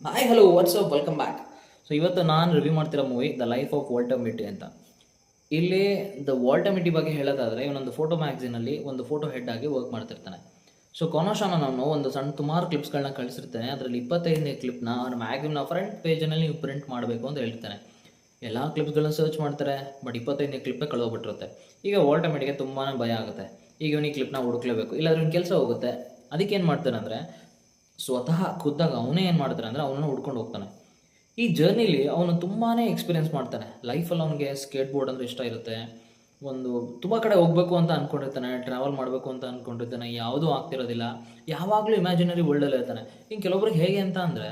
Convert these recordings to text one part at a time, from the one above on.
Hi hello what's up welcome back. So ಇವತ್ತು ನಾನು review ಮಾಡ್ತಿರೋ movie the life of Walter Mitty ಅಂತ. ಇಲ್ಲಿ ದ ವಾಲ್ಟರ್ ಮಿಟಿ ಬಗ್ಗೆ ಹೇಳೋದಾದರೆ ಇವನೊಂದು ಫೋಟೋ ಮ್ಯಾಗ್ಝಿನಲ್ಲಿ ಒಂದು ಫೋಟೋ ಹೆಡ್ ಆಗಿ ವರ್ಕ್ ಮಾಡ್ತಿರ್ತಾನೆ. ಸೊ ಕೊನೋಶಾನ ನಾನು ಒಂದು ಸಣ್ಣ ಸುಮಾರು ಕ್ಲಿಪ್ಸ್ಗಳನ್ನ ಕಳಿಸಿರ್ತೇನೆ. ಅದರಲ್ಲಿ 25ನೇ ಕ್ಲಿಪ್ನ ಅವನ ಮ್ಯಾಗ್ಝಿನ್ನ ಫ್ರಂಟ್ ಪೇಜಲ್ಲಿ ನೀವು ಪ್ರಿಂಟ್ ಮಾಡಬೇಕು ಅಂತ ಹೇಳ್ತಾನೆ. ಎಲ್ಲ ಕ್ಲಿಪ್ಸ್ಗಳನ್ನ ಸರ್ಚ್ ಮಾಡ್ತಾರೆ, ಬಟ್ 25ನೇ ಕ್ಲಿಪ್ಪೇ ಕಳೆದೋಗ್ಬಿಟ್ಟಿರುತ್ತೆ. ಈಗ ವಾಲ್ಟರ್ ಮಿಟಿಗೆ ತುಂಬಾ ಭಯ ಆಗುತ್ತೆ. ಈಗ ಇವನಿಗೆ ಕ್ಲಿಪ್ನ ಹುಡುಕ್ಲೇಬೇಕು, ಇಲ್ಲಾಂದ್ರೆ ಇವ್ನ ಕೆಲಸ ಹೋಗುತ್ತೆ. ಅದಕ್ಕೆ ಏನು ಮಾಡ್ತಾನೆ ಅಂದರೆ ಸ್ವತಃ ಖುದ್ದಾಗ ಅವನೇ ಏನು ಮಾಡ್ತಾನೆ ಅಂದರೆ ಅವನನ್ನು ಹುಡ್ಕೊಂಡು ಹೋಗ್ತಾನೆ. ಈ ಜರ್ನಿಲಿ ಅವನು ತುಂಬಾ ಎಕ್ಸ್ಪೀರಿಯೆನ್ಸ್ ಮಾಡ್ತಾನೆ. ಲೈಫಲ್ಲಿ ಅವನಿಗೆ ಸ್ಕೇಟ್ ಬೋರ್ಡ್ ಅಂದರೆ ಇಷ್ಟ ಇರುತ್ತೆ. ಒಂದು ತುಂಬ ಕಡೆ ಹೋಗಬೇಕು ಅಂತ ಅಂದ್ಕೊಂಡಿರ್ತಾನೆ, ಟ್ರಾವೆಲ್ ಮಾಡಬೇಕು ಅಂತ ಅಂದ್ಕೊಂಡಿರ್ತಾನೆ, ಯಾವುದೂ ಆಗ್ತಿರೋದಿಲ್ಲ. ಯಾವಾಗಲೂ ಇಮ್ಯಾಜಿನರಿ ವರ್ಲ್ಡಲ್ಲೇ ಇರ್ತಾನೆ. ಇನ್ನು ಕೆಲವೊಬ್ರಿಗೆ ಹೇಗೆ ಅಂತ ಅಂದರೆ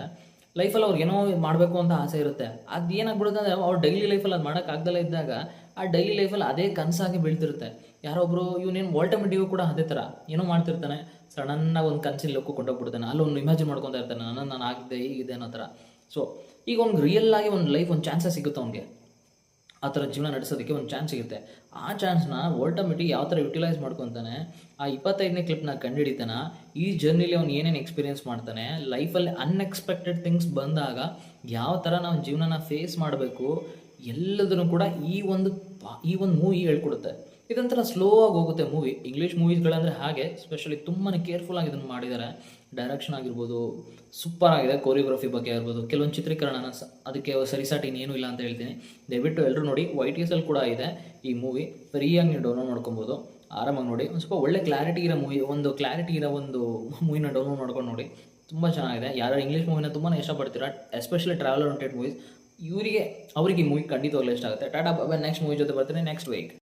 ಲೈಫಲ್ಲಿ ಅವ್ರಿಗೆ ಏನೋ ಮಾಡಬೇಕು ಅಂತ ಆಸೆ ಇರುತ್ತೆ. ಅದು ಏನಾಗ್ಬಿಡುತ್ತೆ ಅಂದರೆ ಅವ್ರು ಡೈಲಿ ಲೈಫಲ್ಲಿ ಅದು ಮಾಡೋಕ್ಕಾಗ್ದಲೇ ಇದ್ದಾಗ ಆ ಡೈಲಿ ಲೈಫಲ್ಲಿ ಅದೇ ಕನಸಾಗಿ ಬೀಳ್ತಿರುತ್ತೆ. ಯಾರೊಬ್ಬರು ಇವನೇನು ವಾಲ್ಟಮಿಟಿಗೂ ಕೂಡ ಅದೇ ಥರ ಏನೋ ಮಾಡ್ತಿರ್ತಾನೆ. ಸಡನ್ನಾಗಿ ಒಂದು ಕನಸಿನ ಲೋಕಕ್ಕೆ ಕೊಂಡೋಗ್ಬಿಡ್ತಾನೆ. ಅಲ್ಲಿ ಒಂದು ಇಮ್ಯಾಜಿನ್ ಮಾಡ್ಕೊತಾ ಇರ್ತಾನೆ, ನಾನು ಆಗಿದೆ ಹೀಗಿದೆ ಅನ್ನೋ ಥರ. ಸೊ ಈಗ ಅವ್ನಿಗೆ ರಿಯಲ್ ಆಗಿ ಒಂದು ಲೈಫ್ ಒಂದು ಚಾನ್ಸಸ್ ಸಿಗುತ್ತೆ. ಅವ್ನಿಗೆ ಆ ಥರ ಜೀವನ ನಡೆಸೋದಕ್ಕೆ ಒಂದು ಚಾನ್ಸ್ ಸಿಗುತ್ತೆ. ಆ ಚಾನ್ಸ್ನ ವಾಲ್ಟಮಿಟಿ ಯಾವ ಥರ ಯುಟಿಲೈಸ್ ಮಾಡ್ಕೊತಾನೆ, ಆ 25ನೇ ಕ್ಲಿಪ್ನ ಕಂಡುಹಿಡಿತಾನೆ. ಈ ಜರ್ನಿಲಿ ಅವ್ನು ಏನೇನು ಎಕ್ಸ್ಪೀರಿಯೆನ್ಸ್ ಮಾಡ್ತಾನೆ, ಲೈಫಲ್ಲಿ ಅನ್ಎಕ್ಸ್ಪೆಕ್ಟೆಡ್ ಥಿಂಗ್ಸ್ ಬಂದಾಗ ಯಾವ ಥರ ನಾವು ಜೀವನನ ಫೇಸ್ ಮಾಡಬೇಕು, ಎಲ್ಲದನ್ನು ಕೂಡ ಈ ಒಂದು ಮೂವಿ ಹೇಳ್ಕೊಡುತ್ತೆ. ಇದೊಂಥರ ಸ್ಲೋ ಆಗಿ ಹೋಗುತ್ತೆ ಮೂವಿ. ಇಂಗ್ಲೀಷ್ ಮೂವೀಸ್ಗಳಂದರೆ ಹಾಗೆ ಸ್ಪೆಷಲಿ ತುಂಬಾ ಕೇರ್ಫುಲ್ಲಾಗಿ ಇದನ್ನು ಮಾಡಿದ್ದಾರೆ. ಡೈರೆಕ್ಷನ್ ಆಗಿರ್ಬೋದು ಸೂಪರ್ ಆಗಿದೆ. ಕೊರಿಯೋಗ್ರಫಿ ಬಗ್ಗೆ ಆಗಿರ್ಬೋದು, ಕೆಲವೊಂದು ಚಿತ್ರೀಕರಣ ಅದಕ್ಕೆ ಸರಿಸಾಟಿ ಇನ್ನೇನು ಇಲ್ಲ ಅಂತ ಹೇಳ್ತೀನಿ. ದಯವಿಟ್ಟು ಎಲ್ಲರೂ ನೋಡಿ. YTSಲ್ಲಿ ಕೂಡ ಇದೆ ಈ ಮೂವಿ. ಫ್ರೀಯಾಗಿ ನೀವು ಡೌನ್ಲೋಡ್ ಮಾಡ್ಕೊಬೋದು, ಆರಾಮಾಗಿ ನೋಡಿ. ಒಂದು ಸ್ವಲ್ಪ ಒಳ್ಳೆ ಕ್ಲಾರಿಟಿ ಇರೋ ಒಂದು ಮೂವಿನ ಡೌನ್ಲೋಡ್ ಮಾಡ್ಕೊಂಡು ನೋಡಿ. ತುಂಬ ಚೆನ್ನಾಗಿದೆ. ಯಾರು ಇಂಗ್ಲೀಷ್ ಮೂವಿನ ತುಂಬಾ ಇಷ್ಟಪಡ್ತೀರಾ, ಎಸ್ಪೆಷಲಿ ಟ್ರಾವೆಲ್ ಓರಿಯೆಂಟೆಡ್ ಮೂವೀಸ್, ಅವರಿಗೆ ಈ ಮೂವಿ ಖಂಡಿತವಾಗ್ಲೂ ಇಷ್ಟ ಆಗುತ್ತೆ. ಟಾಟಾ ಬಾಯ್. ನೆಕ್ಸ್ಟ್ ಮೂವಿ ಜೊತೆ ಬರ್ತೀನಿ ನೆಕ್ಸ್ಟ್ ವೀಕ್.